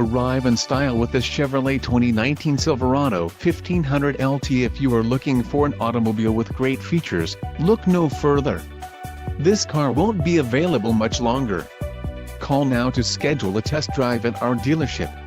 arrive in style with this Chevrolet 2019 Silverado 1500 LT. If you are looking for an automobile with great features, look no further. This car won't be available much longer. Call now to schedule a test drive at our dealership.